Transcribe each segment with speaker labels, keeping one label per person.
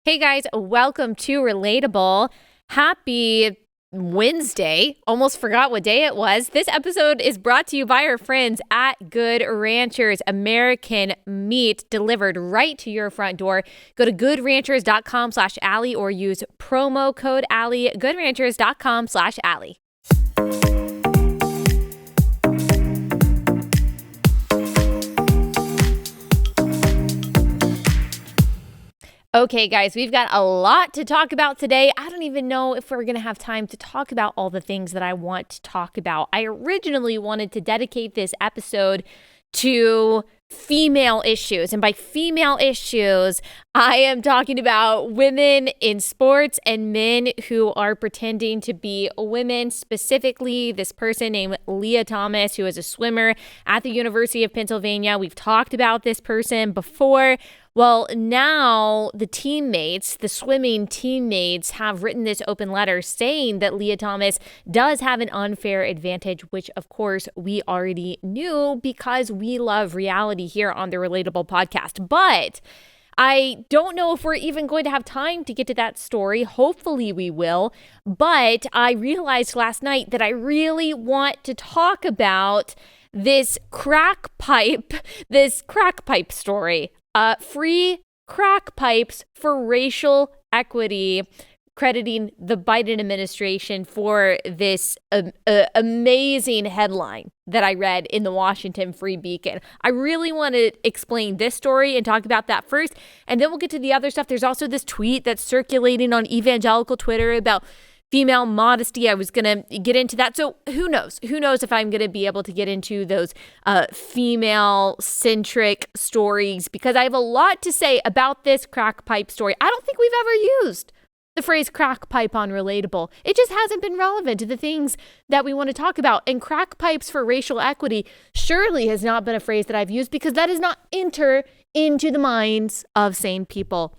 Speaker 1: Hey guys, welcome to Relatable. Happy Wednesday. Almost forgot what day it was. This episode is brought to you by our friends at Good Ranchers. American meat delivered right to your front door. Go to goodranchers.com/Allie or use promo code Allie, goodranchers.com/Allie. Okay, guys, we've got a lot to talk about today. I don't even know if we're going to have time to talk about all the things that I want to talk about. I originally wanted to dedicate this episode to female issues. And by female issues, I am talking about women in sports and men who are pretending to be women, specifically this person named Lia Thomas, who is a swimmer at the University of Pennsylvania. We've talked about this person before. Well, now the teammates, the swimming teammates, have written this open letter saying that Lia Thomas does have an unfair advantage, which of course we already knew because we love reality here on the Relatable podcast. But I don't know if we're even going to have time to get to that story. Hopefully we will. But I realized last night that I really want to talk about this crack pipe story. Free crack pipes for racial equity, crediting the Biden administration for this amazing headline that I read in the Washington Free Beacon. I really want to explain this story and talk about that first, and then we'll get to the other stuff. There's also this tweet that's circulating on evangelical Twitter about female modesty. I was going to get into that. So who knows? Who knows if I'm going to be able to get into those female-centric stories, because I have a lot to say about this crack pipe story. I don't think we've ever used the phrase crack pipe on Relatable. It just hasn't been relevant to the things that we want to talk about. And crack pipes for racial equity surely has not been a phrase that I've used because that does not enter into the minds of sane people.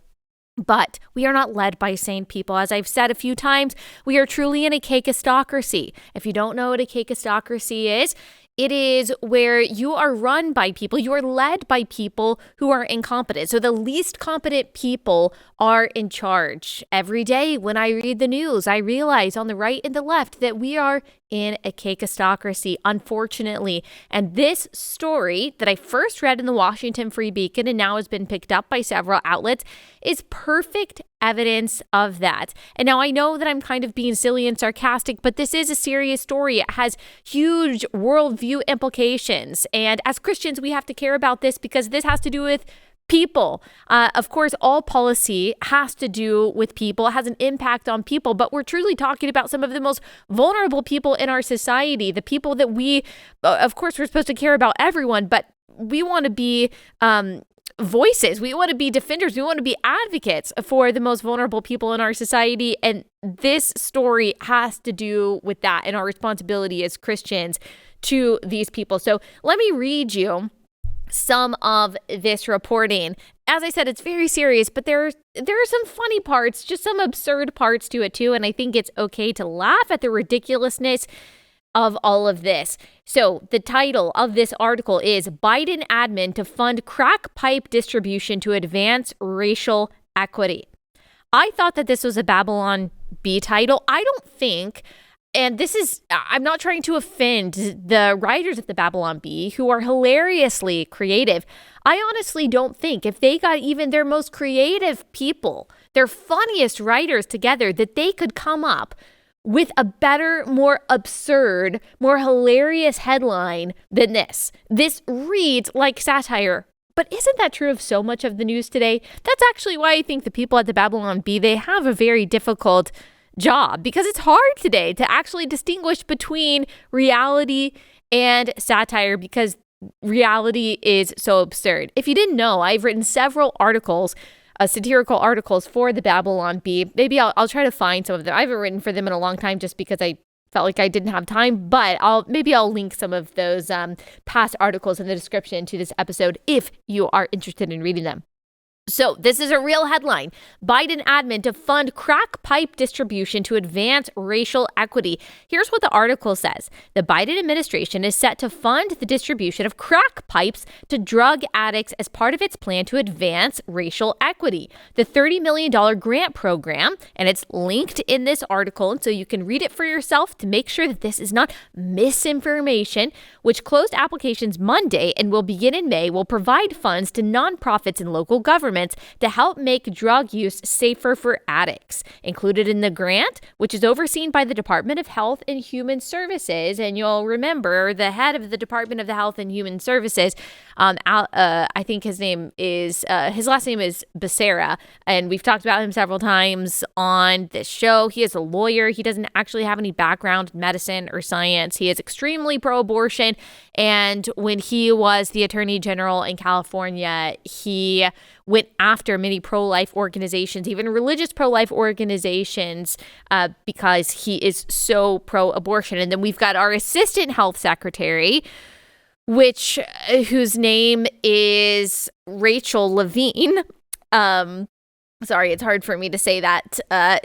Speaker 1: But we are not led by sane people. As I've said a few times, we are truly in a cakeistocracy. If you don't know what a cakeistocracy is, it is where you are run by people, you are led by people who are incompetent. So the least competent people are in charge. Every day when I read the news, I realize on the right and the left that we are in a cakeistocracy, unfortunately. And this story that I first read in the Washington Free Beacon and now has been picked up by several outlets is perfect evidence of that. And now I know that I'm kind of being silly and sarcastic, but this is a serious story. It has huge worldview implications. And as Christians, we have to care about this because this has to do with people. Of course, all policy has to do with people, it has an impact on people, but we're truly talking about some of the most vulnerable people in our society, the people that of course, we're supposed to care about everyone, but we want to be voices. We want to be defenders. We want to be advocates for the most vulnerable people in our society. And this story has to do with that and our responsibility as Christians to these people. So let me read you some of this reporting. As I said, it's very serious, but there are some funny parts, just some absurd parts to it too. And I think it's okay to laugh at the ridiculousness of all of this. So the title of this article is Biden Admin to Fund Crack Pipe Distribution to Advance Racial Equity. I thought that this was a Babylon Bee title. I don't think, and I'm not trying to offend the writers of the Babylon Bee who are hilariously creative. I honestly don't think if they got even their most creative people, their funniest writers together, that they could come up with a better, more absurd, more hilarious headline than this. This reads like satire. But isn't that true of so much of the news today? That's actually why I think the people at the Babylon Bee, they have a very difficult job, because it's hard today to actually distinguish between reality and satire because reality is so absurd. If you didn't know, I've written several articles, satirical articles for the Babylon Bee. Maybe I'll try to find some of them. I haven't written for them in a long time just because I felt like I didn't have time, but I'll link some of those past articles in the description to this episode if you are interested in reading them. So this is a real headline. Biden admin to fund crack pipe distribution to advance racial equity. Here's what the article says. The Biden administration is set to fund the distribution of crack pipes to drug addicts as part of its plan to advance racial equity. The $30 million grant program, and it's linked in this article, and so you can read it for yourself to make sure that this is not misinformation, which closed applications Monday and will begin in May, will provide funds to nonprofits and local governments to help make drug use safer for addicts. Included in the grant, which is overseen by the Department of Health and Human Services, and you'll remember the head of the Department of the Health and Human Services, I think his last name is Becerra, and we've talked about him several times on this show. He is a lawyer. He doesn't actually have any background in medicine or science. He is extremely pro-abortion, and when he was the Attorney General in California, he went after many pro-life organizations, even religious pro-life organizations, because he is so pro-abortion. And then we've got our assistant health secretary, whose name is Rachel Levine. Sorry, it's hard for me to say that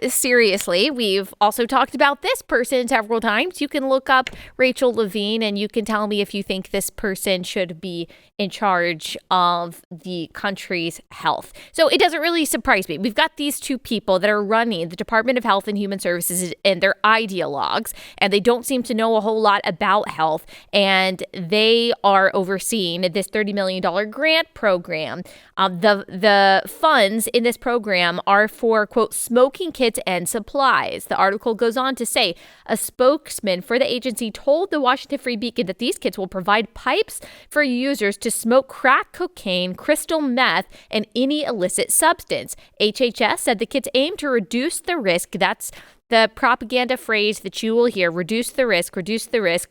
Speaker 1: seriously. We've also talked about this person several times. You can look up Rachel Levine and you can tell me if you think this person should be in charge of the country's health. So it doesn't really surprise me. We've got these two people that are running the Department of Health and Human Services, and they're ideologues, and they don't seem to know a whole lot about health, and they are overseeing this $30 million grant program. The funds in this program are for, quote, smoking kits and supplies. The article goes on to say a spokesman for the agency told the Washington Free Beacon that these kits will provide pipes for users to smoke crack cocaine, crystal meth, and any illicit substance. HHS said the kits aim to reduce the risk. That's the propaganda phrase that you will hear: reduce the risk,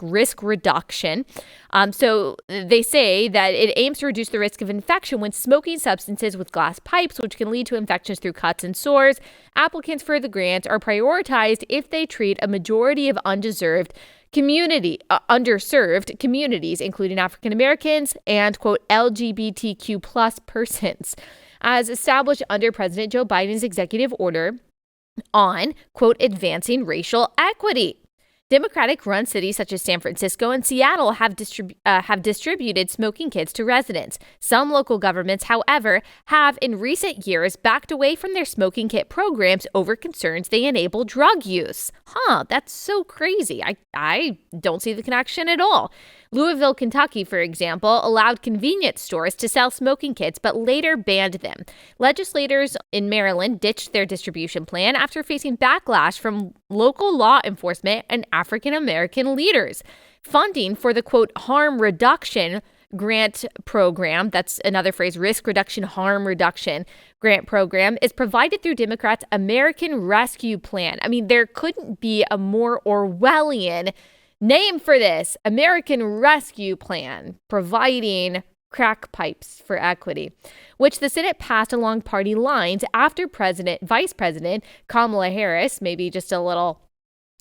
Speaker 1: risk reduction. So they say that it aims to reduce the risk of infection when smoking substances with glass pipes, which can lead to infections through cuts and sores. Applicants for the grant are prioritized if they treat a majority of underserved communities, including African Americans and, quote, LGBTQ plus persons, as established under President Joe Biden's executive order on, quote, advancing racial equity. Democratic-run cities such as San Francisco and Seattle have distributed smoking kits to residents. Some local governments, however, have in recent years backed away from their smoking kit programs over concerns they enable drug use. That's so crazy. I don't see the connection at all. Louisville, Kentucky, for example, allowed convenience stores to sell smoking kits, but later banned them. Legislators in Maryland ditched their distribution plan after facing backlash from local law enforcement and African American leaders. Funding for the, quote, harm reduction grant program, that's another phrase, risk reduction, harm reduction grant program, is provided through Democrats' American Rescue Plan. I mean, there couldn't be a more Orwellian name for this: American Rescue Plan, providing crack pipes for equity, which the Senate passed along party lines after Vice President Kamala Harris, maybe just a little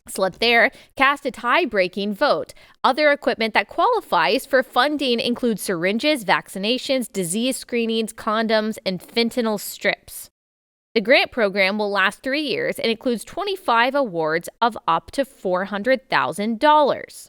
Speaker 1: slip there, cast a tie-breaking vote. Other equipment that qualifies for funding includes syringes, vaccinations, disease screenings, condoms, and fentanyl strips. The grant program will last 3 years and includes 25 awards of up to $400,000.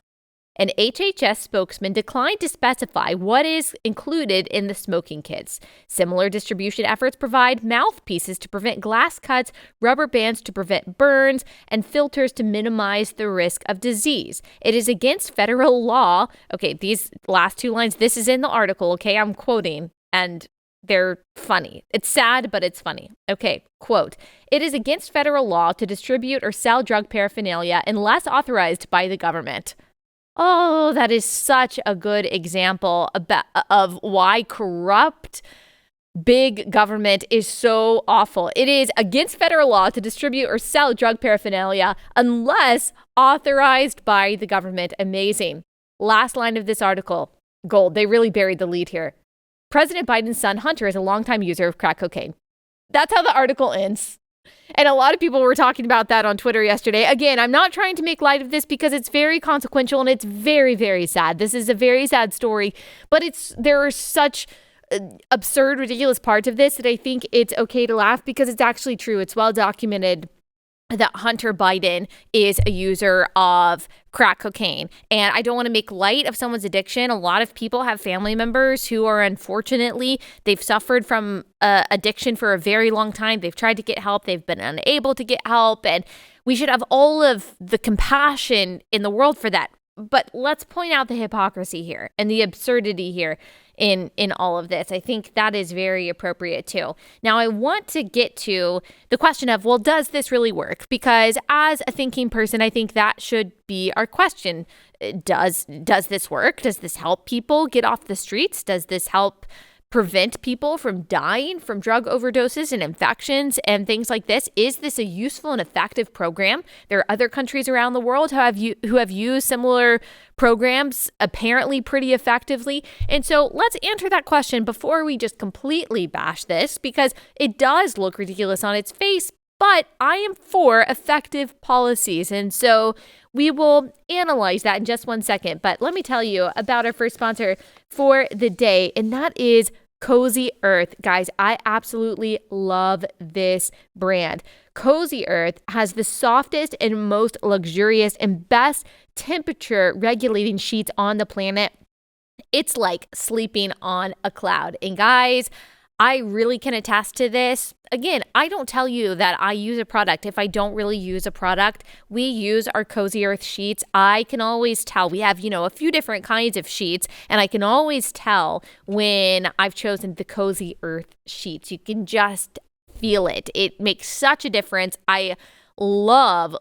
Speaker 1: An HHS spokesman declined to specify what is included in the smoking kits. Similar distribution efforts provide mouthpieces to prevent glass cuts, rubber bands to prevent burns, and filters to minimize the risk of disease. It is against federal law. Okay, these last two lines, this is in the article, okay? I'm quoting, and they're funny. It's sad, but it's funny. Okay, quote, "It is against federal law to distribute or sell drug paraphernalia unless authorized by the government." Oh, that is such a good example of why corrupt big government is so awful. It is against federal law to distribute or sell drug paraphernalia unless authorized by the government. Amazing. Last line of this article. Gold. They really buried the lead here. President Biden's son, Hunter, is a longtime user of crack cocaine. That's how the article ends. And a lot of people were talking about that on Twitter yesterday. Again, I'm not trying to make light of this because it's very consequential and it's very, very sad. This is a very sad story, but there are such absurd, ridiculous parts of this that I think it's okay to laugh because it's actually true. It's well documented that Hunter Biden is a user of crack cocaine. And I don't want to make light of someone's addiction. A lot of people have family members who are, unfortunately, they've suffered from addiction for a very long time. They've tried to get help. They've been unable to get help. And we should have all of the compassion in the world for that. But let's point out the hypocrisy here and the absurdity here in all of this. I think that is very appropriate too. Now, I want to get to the question of, well, does this really work? Because as a thinking person, I think that should be our question. Does this work? Does this help people get off the streets? Does this help prevent people from dying from drug overdoses and infections and things like this? Is this a useful and effective program? There are other countries around the world who have used similar programs apparently pretty effectively. And so let's answer that question before we just completely bash this, because it does look ridiculous on its face, but I am for effective policies. And so we will analyze that in just one second. But let me tell you about our first sponsor for the day, and that is Cozy Earth. Guys, I absolutely love this brand. Cozy Earth has the softest and most luxurious and best temperature regulating sheets on the planet. It's like sleeping on a cloud. And guys, I really can attest to this. Again, I don't tell you that I use a product if I don't really use a product. We use our Cozy Earth sheets. I can always tell. We have, a few different kinds of sheets, and I can always tell when I've chosen the Cozy Earth sheets. You can just feel it. It makes such a difference. I love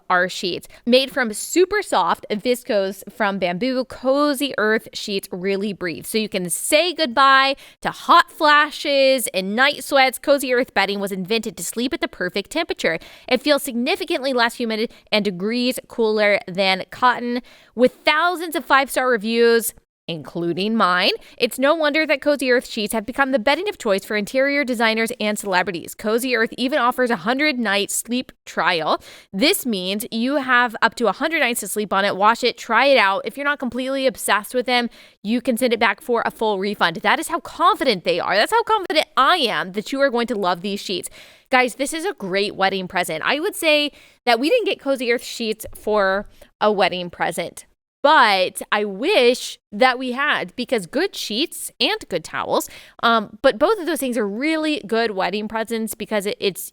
Speaker 1: our sheets. Made from super soft viscose from bamboo, Cozy Earth sheets really breathe. So you can say goodbye to hot flashes and night sweats. Cozy Earth bedding was invented to sleep at the perfect temperature. It feels significantly less humid and degrees cooler than cotton. With thousands of 5-star reviews, including mine, it's no wonder that Cozy Earth sheets have become the bedding of choice for interior designers and celebrities. Cozy Earth even offers a 100-night sleep trial. This means you have up to 100 nights to sleep on it. Wash it, try it out. If you're not completely obsessed with them, you can send it back for a full refund. That is how confident they are. That's how confident I am that you are going to love these sheets. Guys, this is a great wedding present. I would say that we didn't get Cozy Earth sheets for a wedding present, but I wish that we had, because good sheets and good towels, but both of those things are really good wedding presents, because it's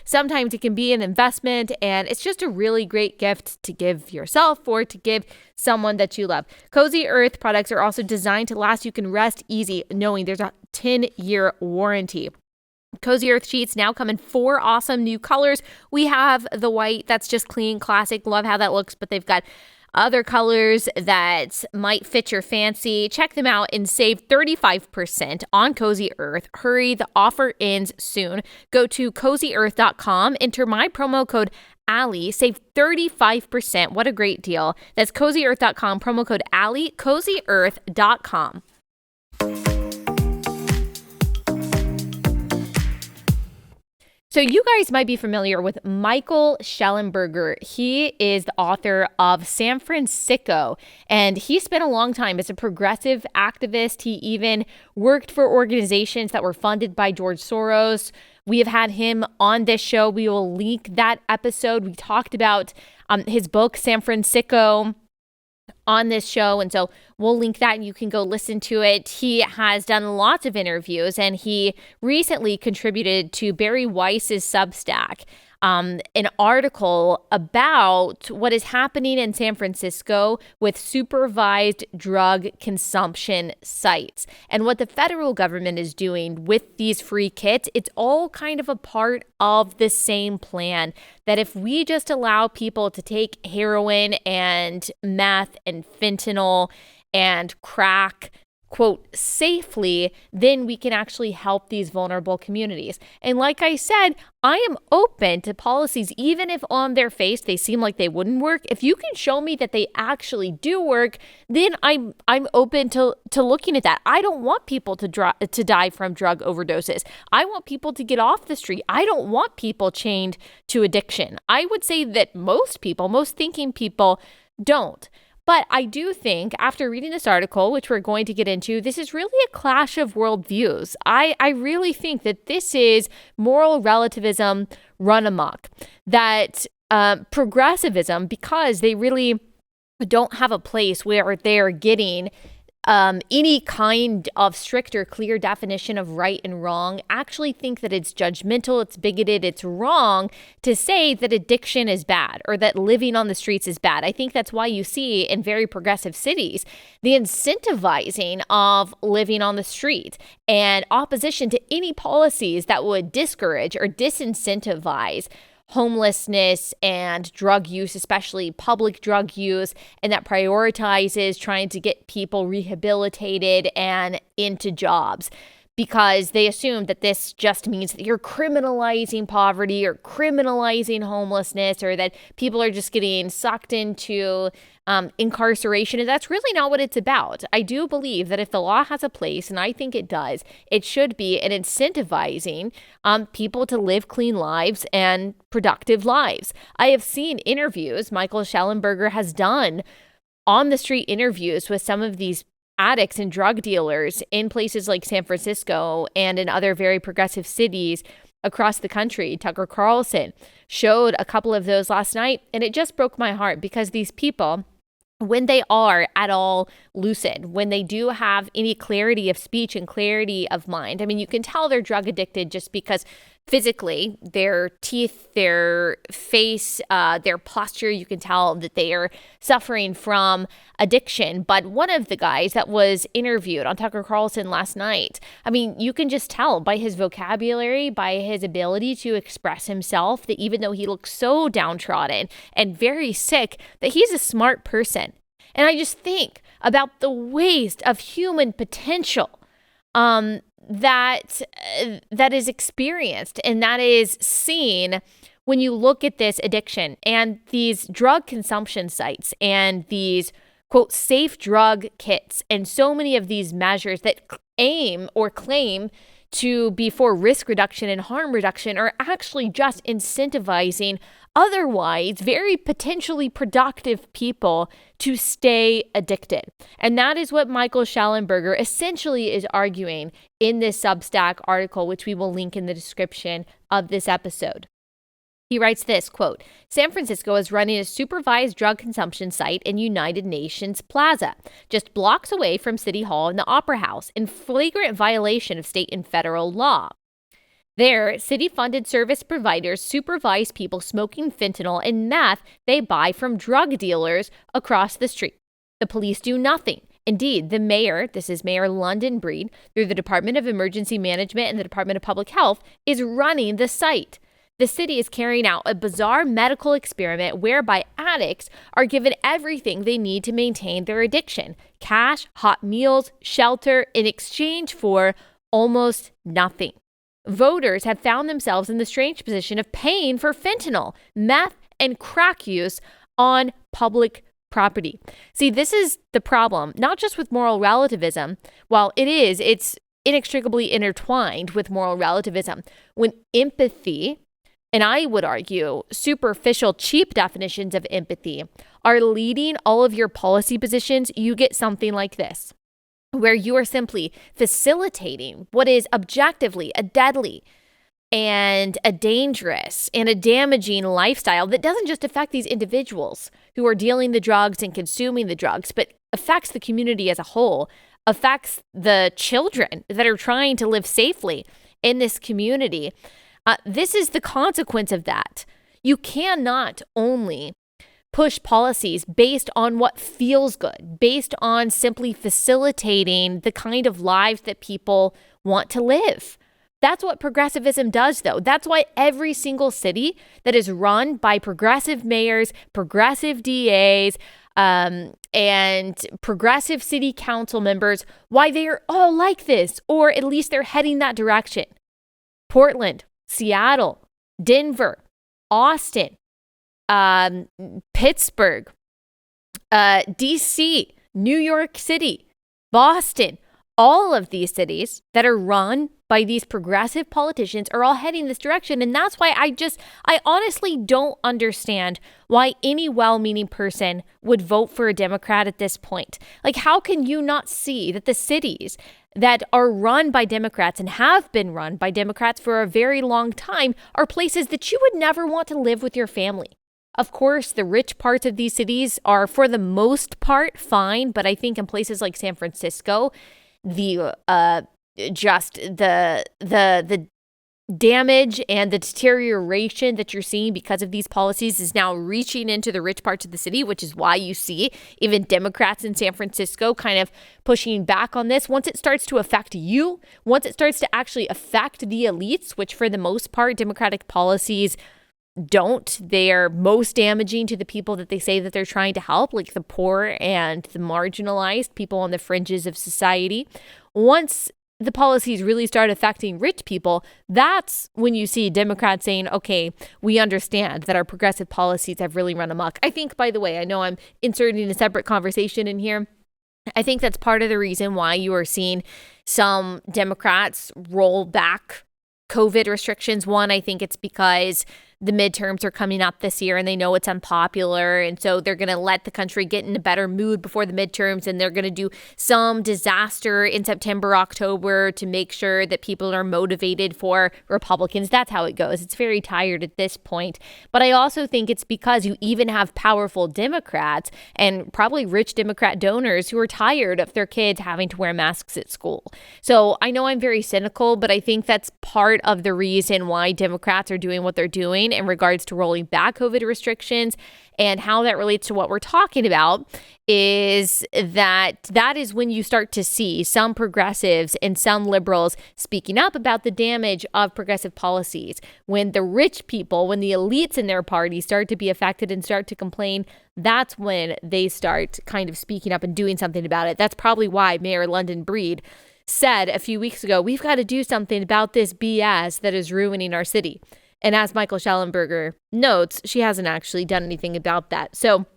Speaker 1: sometimes it can be an investment, and it's just a really great gift to give yourself or to give someone that you love. Cozy Earth products are also designed to last. You can rest easy knowing there's a 10-year warranty. Cozy Earth sheets now come in 4 awesome new colors. We have the white, that's just clean, classic, love how that looks, but they've got other colors that might fit your fancy. Check them out and save 35% on Cozy Earth. Hurry, the offer ends soon. Go to CozyEarth.com, enter my promo code Allie, save 35%. What a great deal. That's CozyEarth.com, promo code Allie, CozyEarth.com. So you guys might be familiar with Michael Schellenberger. He is the author of San Francisco, and he spent a long time as a progressive activist. He even worked for organizations that were funded by George Soros. We have had him on this show. We will link that episode. We talked about his book, San Francisco, on this show, and so we'll link that and you can go listen to it. He has done lots of interviews, and he recently contributed to Barry Weiss's Substack an article about what is happening in San Francisco with supervised drug consumption sites and what the federal government is doing with these free kits. It's all kind of a part of the same plan, that if we just allow people to take heroin and meth and fentanyl and crack, quote, safely, then we can actually help these vulnerable communities. And like I said, I am open to policies, even if on their face they seem like they wouldn't work. If you can show me that they actually do work, then I'm open to looking at that. I don't want people to die from drug overdoses. I want people to get off the street. I don't want people chained to addiction. I would say that most thinking people don't. But I do think after reading this article, which we're going to get into, this is really a clash of worldviews. I really think that this is moral relativism run amok, that progressivism, because they really don't have a place where they're getting any kind of strict or clear definition of right and wrong, actually think that it's judgmental, it's bigoted, it's wrong to say that addiction is bad or that living on the streets is bad. I think that's why you see in very progressive cities the incentivizing of living on the street and opposition to any policies that would discourage or disincentivize homelessness and drug use, especially public drug use, and that prioritizes trying to get people rehabilitated and into jobs, because they assume that this just means that you're criminalizing poverty or criminalizing homelessness, or that people are just getting sucked into incarceration. And that's really not what it's about. I do believe that if the law has a place, and I think it does, it should be in incentivizing people to live clean lives and productive lives. I have seen interviews Michael Schellenberger has done on the street interviews with some of these addicts and drug dealers in places like San Francisco and in other very progressive cities across the country. Tucker Carlson showed a couple of those last night, and it just broke my heart, because these people, when they are at all lucid, when they do have any clarity of speech and clarity of mind, I mean, you can tell they're drug addicted just because physically, their teeth, their face, their posture, you can tell that they are suffering from addiction. But one of the guys that was interviewed on Tucker Carlson last night, I mean, you can just tell by his vocabulary, by his ability to express himself, that even though he looks so downtrodden and very sick, that he's a smart person. And I just think about the waste of human potential that is experienced and that is seen when you look at this addiction and these drug consumption sites and these, quote, safe drug kits, and so many of these measures that aim or claim to be for risk reduction and harm reduction are actually just incentivizing otherwise very potentially productive people to stay addicted. And that is what Michael Schellenberger essentially is arguing in this Substack article, which we will link in the description of this episode. He writes this, quote, San Francisco is running a supervised drug consumption site in United Nations Plaza, just blocks away from City Hall and the Opera House, in flagrant violation of state and federal law. There, city-funded service providers supervise people smoking fentanyl and meth they buy from drug dealers across the street. The police do nothing. Indeed, the mayor, this is Mayor London Breed, through the Department of Emergency Management and the Department of Public Health, is running the site. The city is carrying out a bizarre medical experiment whereby addicts are given everything they need to maintain their addiction: cash, hot meals, shelter, in exchange for almost nothing. Voters have found themselves in the strange position of paying for fentanyl, meth, and crack use on public property. See, this is the problem, not just with moral relativism. While it's inextricably intertwined with moral relativism. When empathy, and I would argue superficial, cheap definitions of empathy, are leading all of your policy positions, you get something like this, where you are simply facilitating what is objectively a deadly and a dangerous and a damaging lifestyle that doesn't just affect these individuals who are dealing the drugs and consuming the drugs, but affects the community as a whole, affects the children that are trying to live safely in this community. This is the consequence of that. You cannot only push policies based on what feels good, based on simply facilitating the kind of lives that people want to live. That's what progressivism does, though. That's why every single city that is run by progressive mayors, progressive DAs, and progressive city council members, why they are all like this, or at least they're heading that direction. Portland, Seattle, Denver, Austin, Pittsburgh, DC, New York City, Boston, all of these cities that are run by these progressive politicians are all heading this direction. And that's why I honestly don't understand why any well-meaning person would vote for a Democrat at this point. Like, how can you not see that the cities that are run by Democrats and have been run by Democrats for a very long time are places that you would never want to live with your family? Of course, the rich parts of these cities are, for the most part, fine. But I think in places like San Francisco, the damage and the deterioration that you're seeing because of these policies is now reaching into the rich parts of the city, which is why you see even Democrats in San Francisco kind of pushing back on this. Once it starts to affect you, once it starts to actually affect the elites, which for the most part, Democratic policies don't. They are most damaging to the people that they say that they're trying to help, like the poor and the marginalized, people on the fringes of society. Once the policies really start affecting rich people, that's when you see Democrats saying, okay, we understand that our progressive policies have really run amok. I think, by the way, I know I'm inserting a separate conversation in here. I think that's part of the reason why you are seeing some Democrats roll back COVID restrictions. One, I think it's because the midterms are coming up this year and they know it's unpopular. And so they're going to let the country get in a better mood before the midterms. And they're going to do some disaster in September, October to make sure that people are motivated for Republicans. That's how it goes. It's very tired at this point. But I also think it's because you even have powerful Democrats and probably rich Democrat donors who are tired of their kids having to wear masks at school. So I know I'm very cynical, but I think that's part of the reason why Democrats are doing what they're doing in regards to rolling back COVID restrictions. And how that relates to what we're talking about is that is when you start to see some progressives and some liberals speaking up about the damage of progressive policies. When the rich people, when the elites in their party start to be affected and start to complain, that's when they start kind of speaking up and doing something about it. That's probably why Mayor London Breed said a few weeks ago, we've got to do something about this BS that is ruining our city. And as Michael Schellenberger notes, she hasn't actually done anything about that. So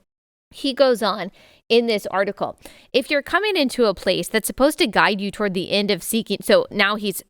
Speaker 1: he goes on in this article. If you're coming into a place that's supposed to guide you toward the end of seeking, so now he's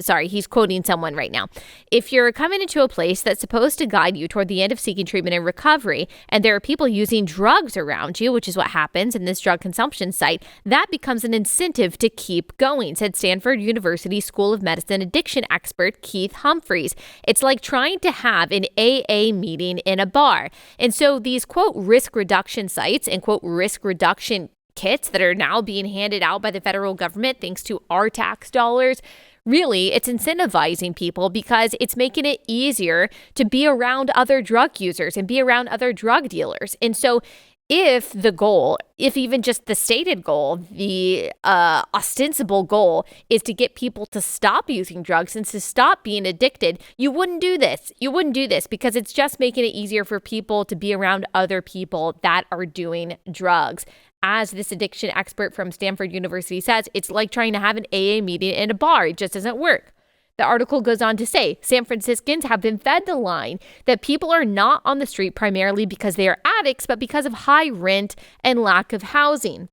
Speaker 1: quoting someone right now. If you're coming into a place that's supposed to guide you toward the end of seeking treatment and recovery, and there are people using drugs around you, which is what happens in this drug consumption site, that becomes an incentive to keep going, said Stanford University School of Medicine addiction expert Keith Humphreys. It's like trying to have an AA meeting in a bar. And so these, quote, risk reduction sites and, quote, risk reduction kits that are now being handed out by the federal government thanks to our tax dollars, really, it's incentivizing people because it's making it easier to be around other drug users and be around other drug dealers. And so if the goal, if even just the stated goal, the ostensible goal is to get people to stop using drugs and to stop being addicted, you wouldn't do this. You wouldn't do this because it's just making it easier for people to be around other people that are doing drugs. As this addiction expert from Stanford University says, it's like trying to have an AA meeting in a bar. It just doesn't work. The article goes on to say, San Franciscans have been fed the line that people are not on the street primarily because they are addicts, but because of high rent and lack of housing.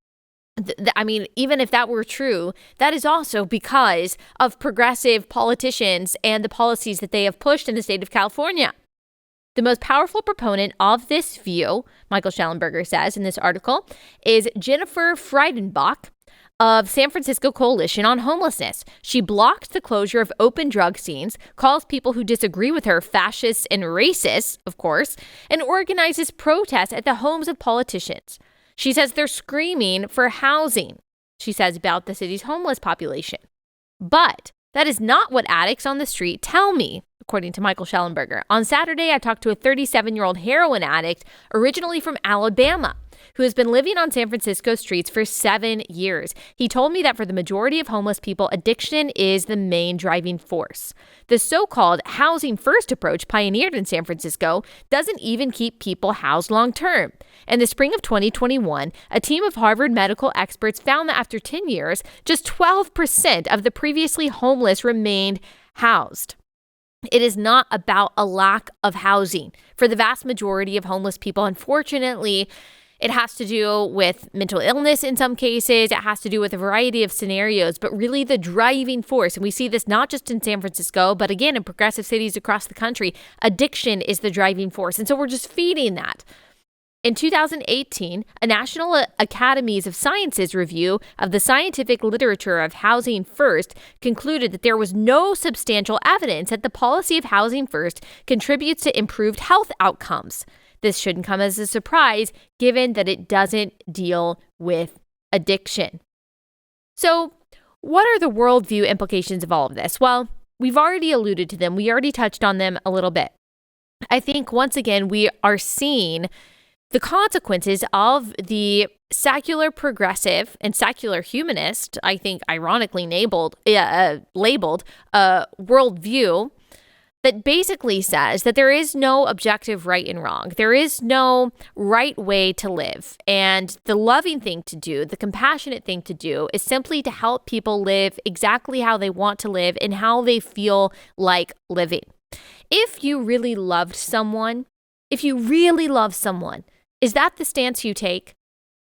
Speaker 1: I mean, even if that were true, that is also because of progressive politicians and the policies that they have pushed in the state of California. The most powerful proponent of this view, Michael Schellenberger says in this article, is Jennifer Freidenbach of San Francisco Coalition on Homelessness. She blocked the closure of open drug scenes, calls people who disagree with her fascists and racists, of course, and organizes protests at the homes of politicians. She says they're screaming for housing, she says about the city's homeless population. But that is not what addicts on the street tell me, according to Michael Schellenberger. On Saturday, I talked to a 37-year-old heroin addict, originally from Alabama, who has been living on San Francisco streets for 7 years. He told me that for the majority of homeless people, addiction is the main driving force. The so-called housing first approach pioneered in San Francisco doesn't even keep people housed long-term. In the spring of 2021, a team of Harvard medical experts found that after 10 years, just 12% of the previously homeless remained housed. It is not about a lack of housing. For the vast majority of homeless people, unfortunately, It has to do with mental illness in some cases. It has to do with a variety of scenarios, but really the driving force, and we see this not just in San Francisco, but again in progressive cities across the country, addiction is the driving force. And so we're just feeding that. In 2018, a National Academies of Sciences review of the scientific literature of Housing First concluded that there was no substantial evidence that the policy of Housing First contributes to improved health outcomes. This shouldn't come as a surprise, given that it doesn't deal with addiction. So, what are the worldview implications of all of this? Well, we've already alluded to them. We already touched on them a little bit. I think, once again, we are seeing the consequences of the secular progressive and secular humanist, I think ironically labeled worldview, that basically says that there is no objective right and wrong. There is no right way to live. And the loving thing to do, the compassionate thing to do, is simply to help people live exactly how they want to live and how they feel like living. If you really loved someone, is that the stance you take?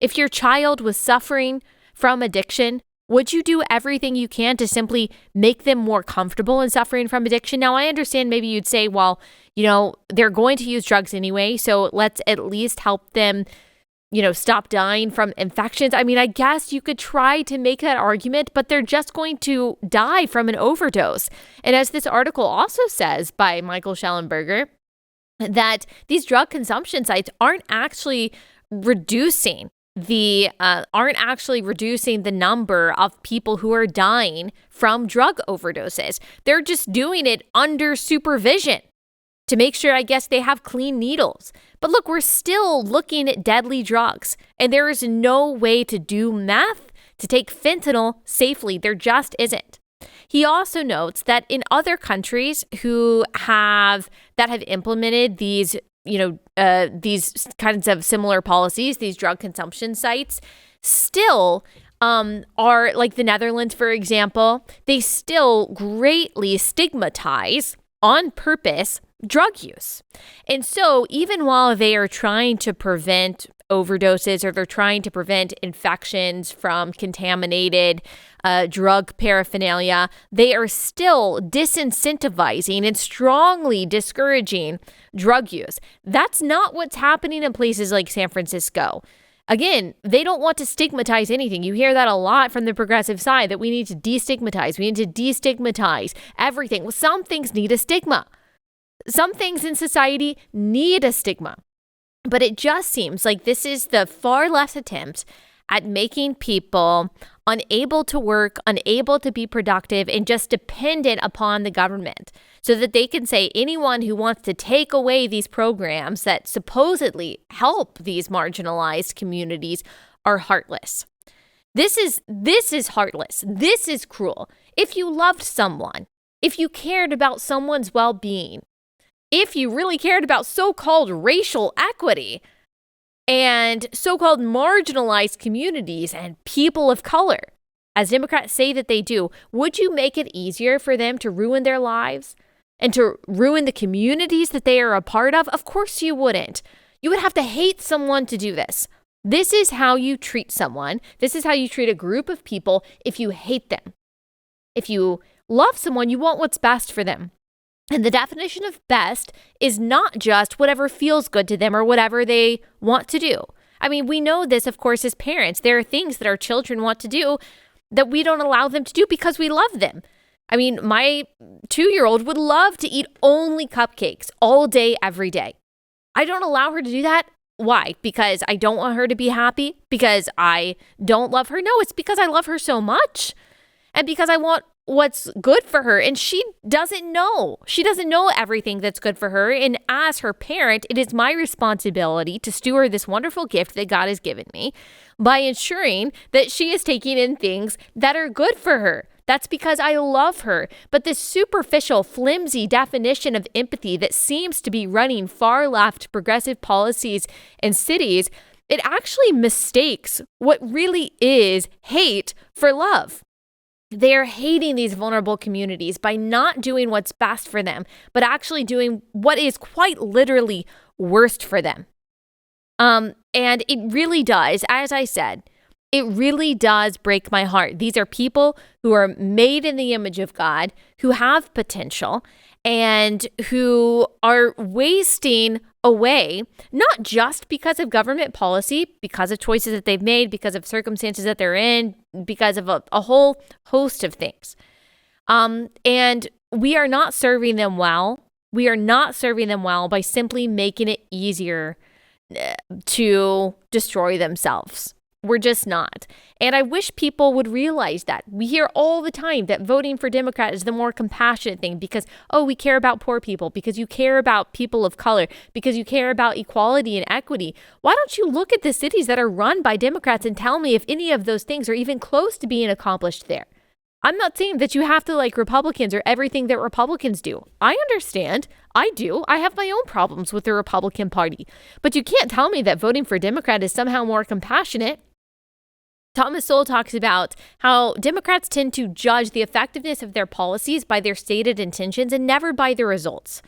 Speaker 1: If your child was suffering from addiction, would you do everything you can to simply make them more comfortable in suffering from addiction? Now, I understand maybe you'd say, well, they're going to use drugs anyway, so let's at least help them, stop dying from infections. I mean, I guess you could try to make that argument, but they're just going to die from an overdose. And as this article also says by Michael Schellenberger, that these drug consumption sites aren't actually reducing the number of people who are dying from drug overdoses. They're just doing it under supervision to make sure, I guess, they have clean needles. But look, we're still looking at deadly drugs, and there is no way to do meth, to take fentanyl safely. There just isn't. He also notes that in other countries that have implemented these kinds of similar policies, these drug consumption sites, still are, like the Netherlands, for example, they still greatly stigmatize on purpose drug use. And so even while they are trying to prevent overdoses or they're trying to prevent infections from contaminated drug paraphernalia, they are still disincentivizing and strongly discouraging drug use. That's not what's happening in places like San Francisco. Again, they don't want to stigmatize anything. You hear that a lot from the progressive side, that we need to destigmatize. We need to destigmatize everything. Well, some things need a stigma. Some things in society need a stigma. But it just seems like this is the far left attempt at making people unable to work, unable to be productive, and just dependent upon the government, so that they can say anyone who wants to take away these programs that supposedly help these marginalized communities are heartless. This is heartless. This is cruel. If you loved someone, if you cared about someone's well-being, if you really cared about so-called racial equity and so-called marginalized communities and people of color, as Democrats say that they do, would you make it easier for them to ruin their lives and to ruin the communities that they are a part of? Of course you wouldn't. You would have to hate someone to do this. This is how you treat someone. This is how you treat a group of people if you hate them. If you love someone, you want what's best for them. And the definition of best is not just whatever feels good to them or whatever they want to do. I mean, we know this, of course, as parents. There are things that our children want to do that we don't allow them to do because we love them. I mean, my 2-year-old would love to eat only cupcakes all day, every day. I don't allow her to do that. Why? Because I don't want her to be happy? Because I don't love her? No, it's because I love her so much. And because I want what's good for her. And she doesn't know. She doesn't know everything that's good for her. And as her parent, it is my responsibility to steward this wonderful gift that God has given me by ensuring that she is taking in things that are good for her. That's because I love her. But this superficial, flimsy definition of empathy that seems to be running far left progressive policies in cities, it actually mistakes what really is hate for love. They're hating these vulnerable communities by not doing what's best for them, but actually doing what is quite literally worst for them. And it really does, as I said, it really does break my heart. These are people who are made in the image of God, who have potential, and who are wasting away, not just because of government policy, because of choices that they've made, because of circumstances that they're in, because of a whole host of things. And we are not serving them well. We are not serving them well by simply making it easier to destroy themselves. We're just not. And I wish people would realize that. We hear all the time that voting for Democrat is the more compassionate thing because, oh, we care about poor people, because you care about people of color, because you care about equality and equity. Why don't you look at the cities that are run by Democrats and tell me if any of those things are even close to being accomplished there? I'm not saying that you have to like Republicans or everything that Republicans do. I understand. I do. I have my own problems with the Republican Party. But you can't tell me that voting for Democrat is somehow more compassionate. Thomas Sowell talks about how Democrats tend to judge the effectiveness of their policies by their stated intentions and never by the results.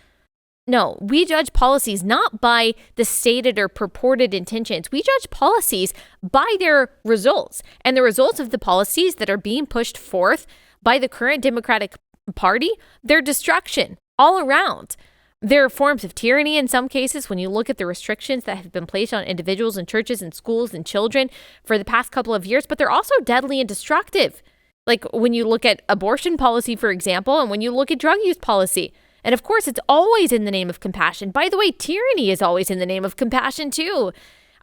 Speaker 1: No, we judge policies not by the stated or purported intentions. We judge policies by their results. And the results of the policies that are being pushed forth by the current Democratic Party, their destruction all around. There are forms of tyranny in some cases when you look at the restrictions that have been placed on individuals and churches and schools and children for the past couple of years, but they're also deadly and destructive. Like when you look at abortion policy, for example, and when you look at drug use policy. And of course, it's always in the name of compassion. By the way, tyranny is always in the name of compassion too.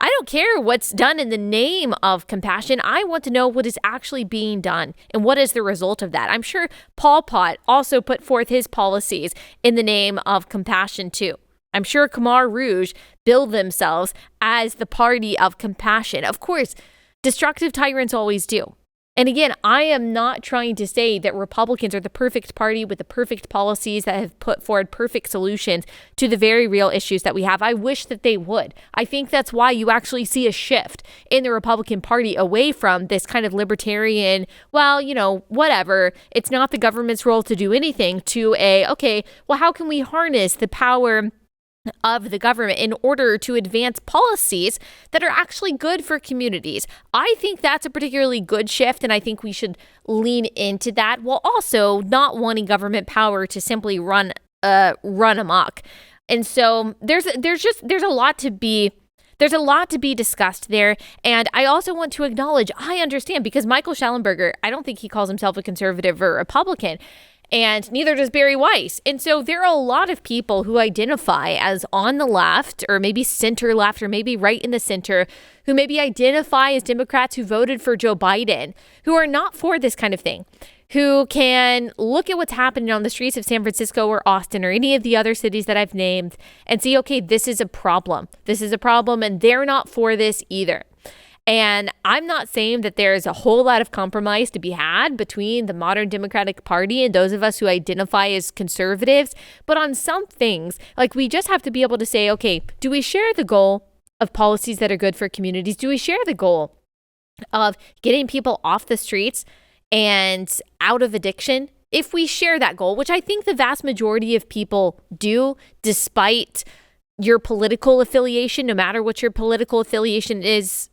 Speaker 1: I don't care what's done in the name of compassion. I want to know what is actually being done and what is the result of that. I'm sure Pol Pot also put forth his policies in the name of compassion too. I'm sure Khmer Rouge billed themselves as the party of compassion. Of course, destructive tyrants always do. And again, I am not trying to say that Republicans are the perfect party with the perfect policies that have put forward perfect solutions to the very real issues that we have. I wish that they would. I think that's why you actually see a shift in the Republican Party away from this kind of libertarian, well, you know, whatever. It's not the government's role to do anything to okay, well, how can we harness the power of the government in order to advance policies that are actually good for communities? I think that's a particularly good shift, and I think we should lean into that while also not wanting government power to simply run amok. And so there's a lot to be discussed there. And I also want to acknowledge, I understand, because Michael Schellenberger, I don't think he calls himself a conservative or Republican, and neither does Barry Weiss. And so there are a lot of people who identify as on the left, or maybe center left, or maybe right in the center, who maybe identify as Democrats who voted for Joe Biden, who are not for this kind of thing, who can look at what's happening on the streets of San Francisco or Austin or any of the other cities that I've named and see, okay, this is a problem. This is a problem, and they're not for this either. And I'm not saying that there's a whole lot of compromise to be had between the modern Democratic Party and those of us who identify as conservatives. But on some things, like, we just have to be able to say, okay, do we share the goal of policies that are good for communities? Do we share the goal of getting people off the streets and out of addiction? If we share that goal, which I think the vast majority of people do, despite your political affiliation, no matter what your political affiliation is.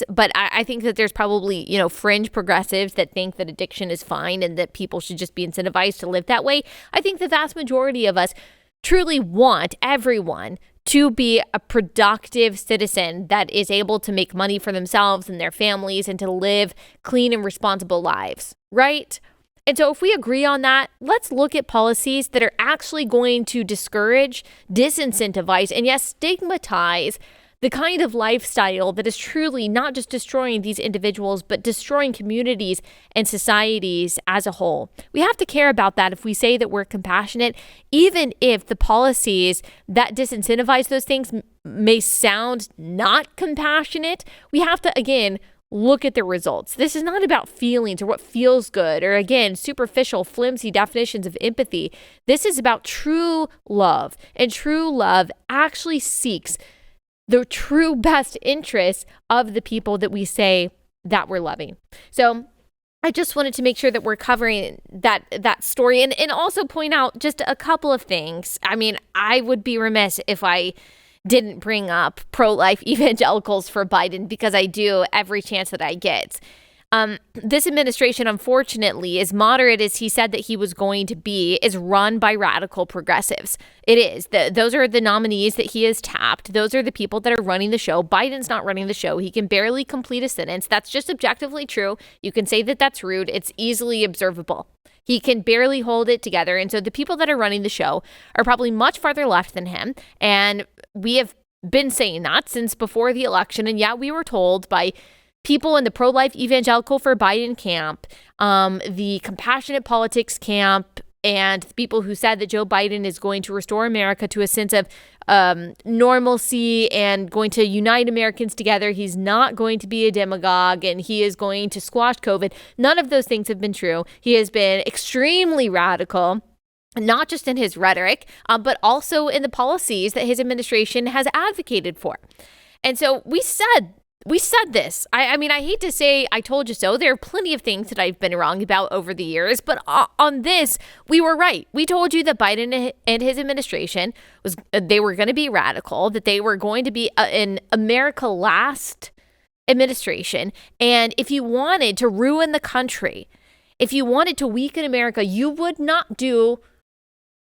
Speaker 1: But I think that there's probably, fringe progressives that think that addiction is fine and that people should just be incentivized to live that way. I think the vast majority of us truly want everyone to be a productive citizen that is able to make money for themselves and their families and to live clean and responsible lives, right? And so if we agree on that, let's look at policies that are actually going to discourage, disincentivize, and yes, stigmatize the kind of lifestyle that is truly not just destroying these individuals, but destroying communities and societies as a whole. We have to care about that if we say that we're compassionate, even if the policies that disincentivize those things may sound not compassionate. We have to, again, look at the results. This is not about feelings or what feels good or, again, superficial, flimsy definitions of empathy. This is about true love, and true love actually seeks the true best interests of the people that we say that we're loving. So I just wanted to make sure that we're covering that story and also point out just a couple of things. I mean, I would be remiss if I didn't bring up pro-life evangelicals for Biden because I do every chance that I get. This administration, unfortunately, as moderate as he said that he was going to be, is run by radical progressives. It is. Those are the nominees that he has tapped. Those are the people that are running the show. Biden's not running the show. He can barely complete a sentence. That's just objectively true. You can say that that's rude. It's easily observable. He can barely hold it together. And so the people that are running the show are probably much farther left than him. And we have been saying that since before the election. And yet we were told by people in the pro-life evangelical for Biden camp, the compassionate politics camp, and the people who said that Joe Biden is going to restore America to a sense of normalcy and going to unite Americans together. He's not going to be a demagogue and he is going to squash COVID. None of those things have been true. He has been extremely radical, not just in his rhetoric, but also in the policies that his administration has advocated for. And so we said this. I mean, I hate to say I told you so. There are plenty of things that I've been wrong about over the years, but on this, we were right. We told you that Biden and his administration they were going to be radical, that they were going to be an America last administration. And if you wanted to ruin the country, if you wanted to weaken America, you would not do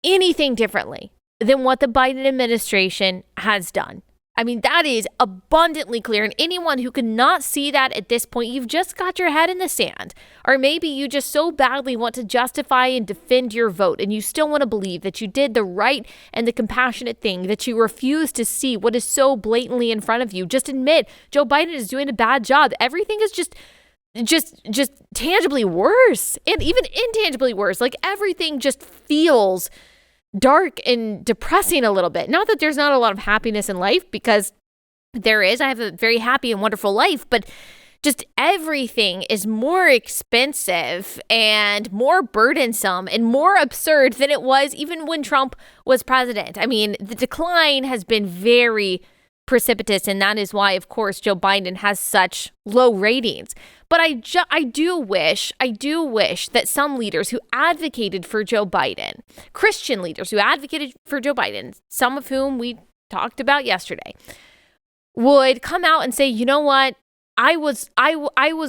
Speaker 1: anything differently than what the Biden administration has done. I mean, that is abundantly clear. And anyone who cannot see that at this point, you've just got your head in the sand. Or maybe you just so badly want to justify and defend your vote, and you still want to believe that you did the right and the compassionate thing, that you refuse to see what is so blatantly in front of you. Just admit Joe Biden is doing a bad job. Everything is just tangibly worse, and even intangibly worse. Like everything just feels dark and depressing a little bit. Not that there's not a lot of happiness in life, because there is. I have a very happy and wonderful life, but just everything is more expensive and more burdensome and more absurd than it was even when Trump was president. I mean, the decline has been very precipitous, and that is why, of course, Joe Biden has such low ratings. But I do wish that some leaders who advocated for Joe Biden, Christian leaders who advocated for Joe Biden, some of whom we talked about yesterday, would come out and say, you know what? I was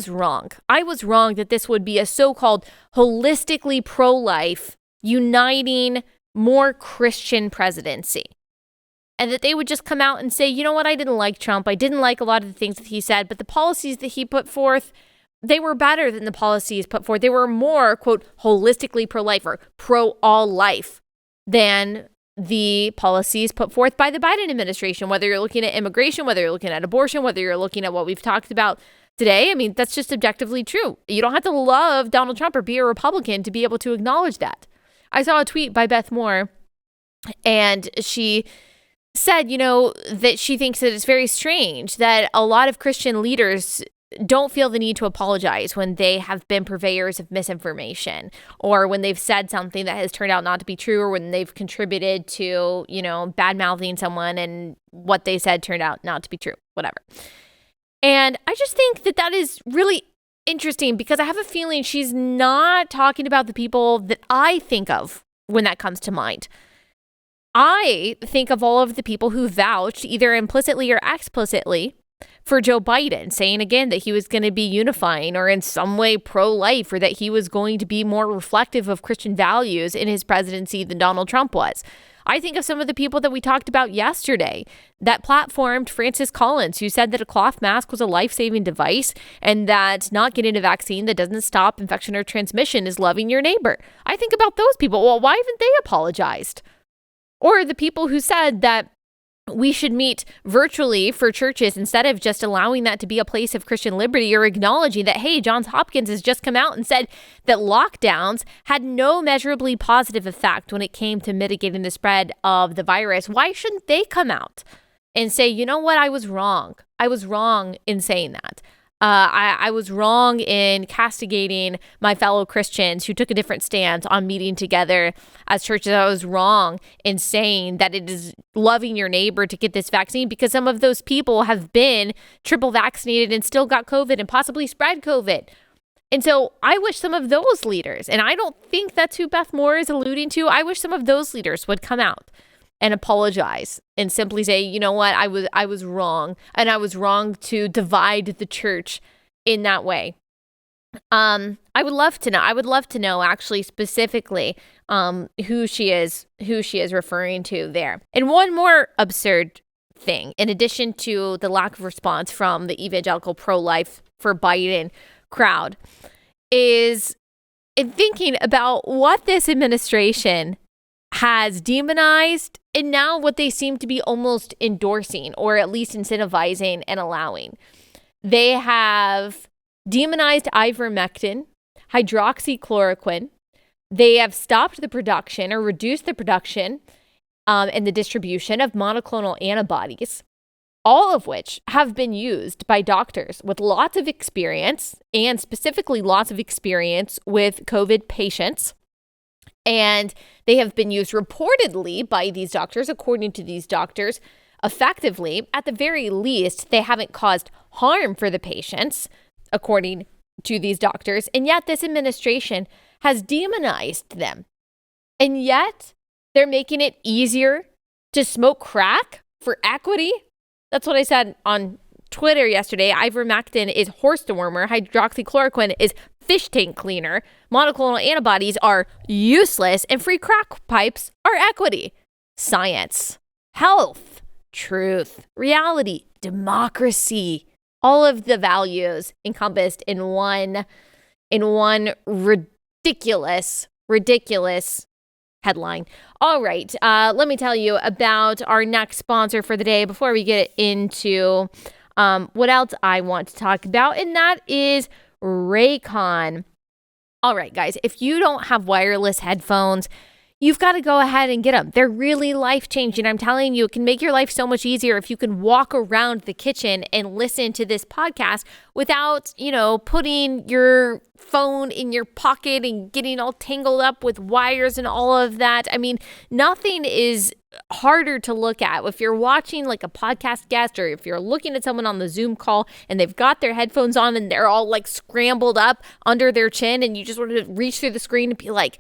Speaker 1: wrong. I was wrong that this would be a so-called holistically pro-life, uniting, more Christian presidency. And that they would just come out and say, you know what, I didn't like Trump. I didn't like a lot of the things that he said, but the policies that he put forth, they were better than the policies put forth. They were more, quote, holistically pro-life or pro-all-life than the policies put forth by the Biden administration, whether you're looking at immigration, whether you're looking at abortion, whether you're looking at what we've talked about today. I mean, that's just objectively true. You don't have to love Donald Trump or be a Republican to be able to acknowledge that. I saw a tweet by Beth Moore, and she said, you know, that she thinks that it's very strange that a lot of Christian leaders don't feel the need to apologize when they have been purveyors of misinformation, or when they've said something that has turned out not to be true, or when they've contributed to, you know, bad-mouthing someone and what they said turned out not to be true, whatever. And I just think that that is really interesting, because I have a feeling she's not talking about the people that I think of when that comes to mind. I think of all of the people who vouched, either implicitly or explicitly, for Joe Biden, saying again that he was going to be unifying or in some way pro-life, or that he was going to be more reflective of Christian values in his presidency than Donald Trump was. I think of some of the people that we talked about yesterday that platformed Francis Collins, who said that a cloth mask was a life-saving device, and that not getting a vaccine that doesn't stop infection or transmission is loving your neighbor. I think about those people. Well, why haven't they apologized? Or the people who said that we should meet virtually for churches instead of just allowing that to be a place of Christian liberty, or acknowledging that, hey, Johns Hopkins has just come out and said that lockdowns had no measurably positive effect when it came to mitigating the spread of the virus. Why shouldn't they come out and say, you know what, I was wrong. I was wrong in saying that. I was wrong in castigating my fellow Christians who took a different stance on meeting together as churches. I was wrong in saying that it is loving your neighbor to get this vaccine, because some of those people have been triple vaccinated and still got COVID and possibly spread COVID. And so I wish some of those leaders, and I don't think that's who Beth Moore is alluding to, I wish some of those leaders would come out and apologize and simply say, you know what, I was wrong, and I was wrong to divide the church in that way. I would love to know. I would love to know actually specifically who she is referring to there. And one more absurd thing, in addition to the lack of response from the evangelical pro-life for Biden crowd, is in thinking about what this administration has demonized and now what they seem to be almost endorsing, or at least incentivizing and allowing. They have demonized ivermectin, hydroxychloroquine. They have stopped the production or reduced the production and the distribution of monoclonal antibodies, all of which have been used by doctors with lots of experience, and specifically lots of experience with COVID patients. And they have been used reportedly by these doctors, according to these doctors, effectively. At the very least, they haven't caused harm for the patients, according to these doctors. And yet this administration has demonized them. And yet they're making it easier to smoke crack for equity. That's what I said on Twitter yesterday. Ivermectin is horse dewormer. Hydroxychloroquine is fish tank cleaner. Monoclonal antibodies are useless, and free crack pipes are equity. Science, health, truth, reality, democracy. All of the values encompassed in one ridiculous headline. All right, let me tell you about our next sponsor for the day before we get into what else I want to talk about, and that is Raycon. All right, guys, if you don't have wireless headphones, you've got to go ahead and get them. They're really life-changing. I'm telling you, it can make your life so much easier if you can walk around the kitchen and listen to this podcast without, putting your phone in your pocket and getting all tangled up with wires and all of that. I mean, nothing is harder to look at. If you're watching like a podcast guest, or if you're looking at someone on the Zoom call and they've got their headphones on and they're all like scrambled up under their chin, and you just want to reach through the screen and be like,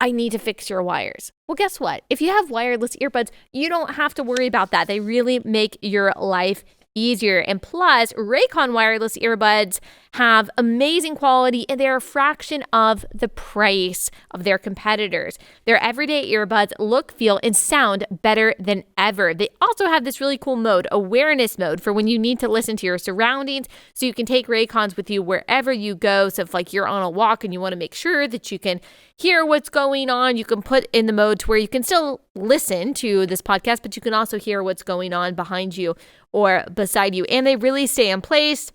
Speaker 1: I need to fix your wires. Well, guess what? If you have wireless earbuds, you don't have to worry about that. They really make your life easier. And plus, Raycon wireless earbuds have amazing quality, and they're a fraction of the price of their competitors. Their everyday earbuds look, feel, and sound better than ever. They also have this really cool mode, awareness mode, for when you need to listen to your surroundings, so you can take Raycons with you wherever you go. So if like you're on a walk and you want to make sure that you can hear what's going on, you can put in the mode to where you can still listen to this podcast, but you can also hear what's going on behind you or beside you. And they really stay in place.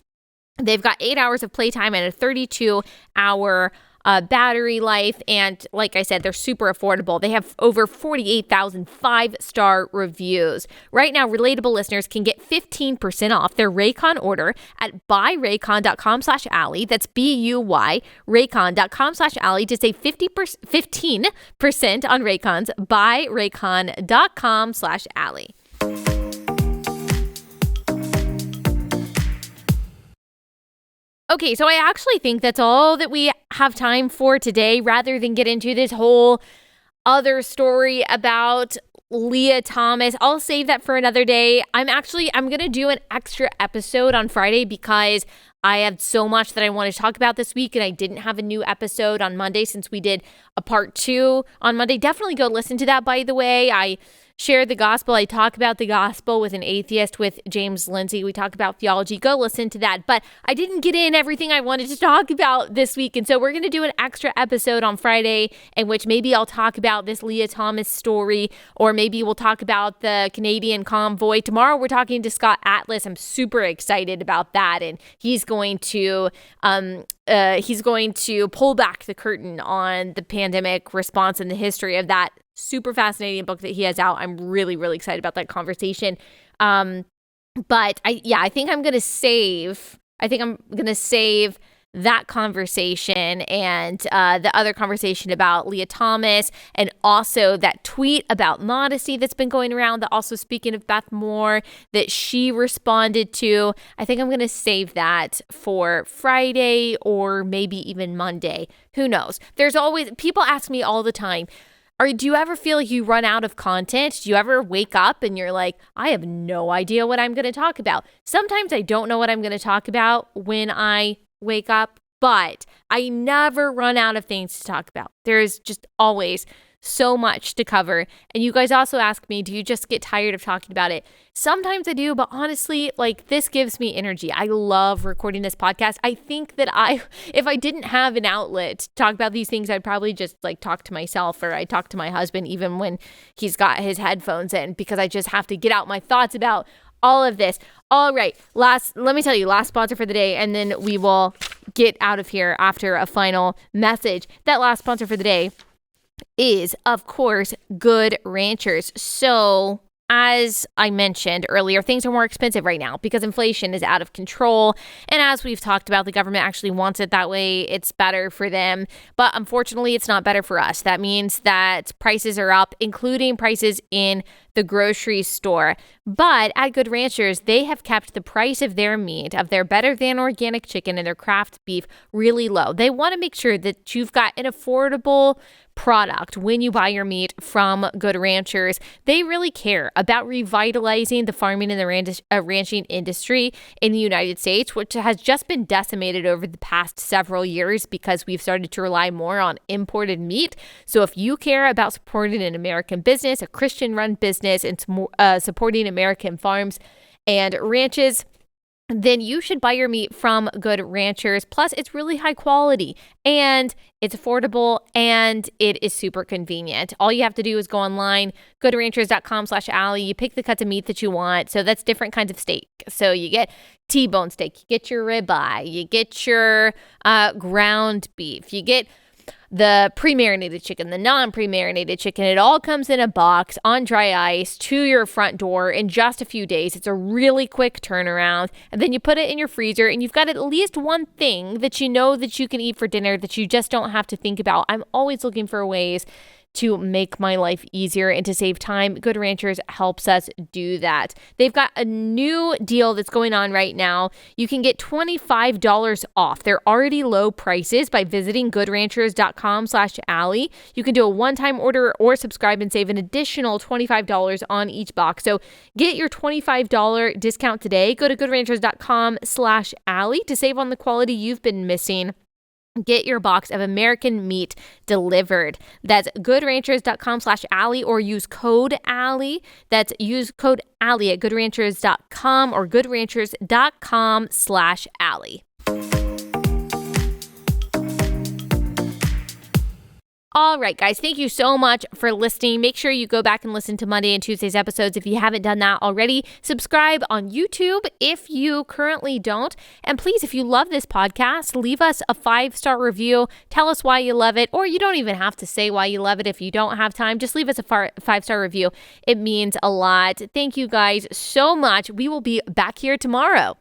Speaker 1: They've got 8 hours of playtime and a 32-hour battery life. And like I said, they're super affordable. They have over 48,000 5-star reviews. Right now, Relatable listeners can get 15% off their Raycon order at buyraycon.com/Allie. That's BUY, Raycon.com/Allie to save 15% on Raycons. Buyraycon.com/Allie. Okay, so I actually think that's all that we have time for today, rather than get into this whole other story about Leah Thomas. I'll save that for another day. I'm going to do an extra episode on Friday because I have so much that I want to talk about this week, and I didn't have a new episode on Monday since we did a part 2 on Monday. Definitely go listen to that, by the way. I share the gospel. I talk about the gospel with an atheist, with James Lindsay. We talk about theology. Go listen to that. But I didn't get in everything I wanted to talk about this week. And so we're going to do an extra episode on Friday in which maybe I'll talk about this Leah Thomas story, or maybe we'll talk about the Canadian convoy. Tomorrow we're talking to Scott Atlas. I'm super excited about that. And he's going to pull back the curtain on the pandemic response and the history of that super fascinating book that he has out. I'm really, really excited about that conversation. But I think I'm going to save that conversation and the other conversation about Leah Thomas, and also that tweet about modesty that's been going around, that also, speaking of Beth Moore, that she responded to. I think I'm going to save that for Friday or maybe even Monday. Who knows? There's always, people ask me all the time, Or do you ever feel like you run out of content? Do you ever wake up and you're like, I have no idea what I'm going to talk about? Sometimes I don't know what I'm going to talk about when I wake up, but I never run out of things to talk about. There's just always so much to cover. And you guys also ask me, do you just get tired of talking about it? Sometimes I do, but honestly, like, this gives me energy. I love recording this podcast. I think that if I didn't have an outlet to talk about these things, I'd probably just like talk to myself, or I talk to my husband even when he's got his headphones in, because I just have to get out my thoughts about all of this. All right, last sponsor for the day, and then we will get out of here after a final message. That last sponsor for the day is, of course, Good Ranchers. So, as I mentioned earlier, things are more expensive right now because inflation is out of control. And as we've talked about, the government actually wants it that way. It's better for them. But unfortunately, it's not better for us. That means that prices are up, including prices in the grocery store. But at Good Ranchers, they have kept the price of their meat, of their better than organic chicken and their craft beef, really low. They want to make sure that you've got an affordable product when you buy your meat from Good Ranchers. They really care about revitalizing the farming and the ranching industry in the United States, which has just been decimated over the past several years because we've started to rely more on imported meat. So if you care about supporting an American business, a Christian-run business, and supporting American farms and ranches, then you should buy your meat from Good Ranchers. Plus, it's really high quality and it's affordable and it is super convenient. All you have to do is go online, goodranchers.com/Allie. You pick the cuts of meat that you want. So that's different kinds of steak. So you get T-bone steak, you get your ribeye, you get your ground beef, you get the pre-marinated chicken, the non-pre-marinated chicken. It all comes in a box on dry ice to your front door in just a few days. It's a really quick turnaround. And then you put it in your freezer and you've got at least one thing that you know that you can eat for dinner that you just don't have to think about. I'm always looking for ways to make my life easier and to save time. Good Ranchers helps us do that. They've got a new deal that's going on right now. You can get $25 off their already low prices by visiting goodranchers.com/Allie. You can do a one-time order or subscribe and save an additional $25 on each box. So get your $25 discount today. Go to goodranchers.com/Allie to save on the quality you've been missing. Get your box of American meat delivered. That's goodranchers.com/Allie or use code Allie. Use code Allie at goodranchers.com or goodranchers.com/Allie. All right, guys, thank you so much for listening. Make sure you go back and listen to Monday and Tuesday's episodes if you haven't done that already. Subscribe on YouTube if you currently don't. And please, if you love this podcast, leave us a 5-star review. Tell us why you love it, or you don't even have to say why you love it if you don't have time. Just leave us a 5-star review. It means a lot. Thank you guys so much. We will be back here tomorrow.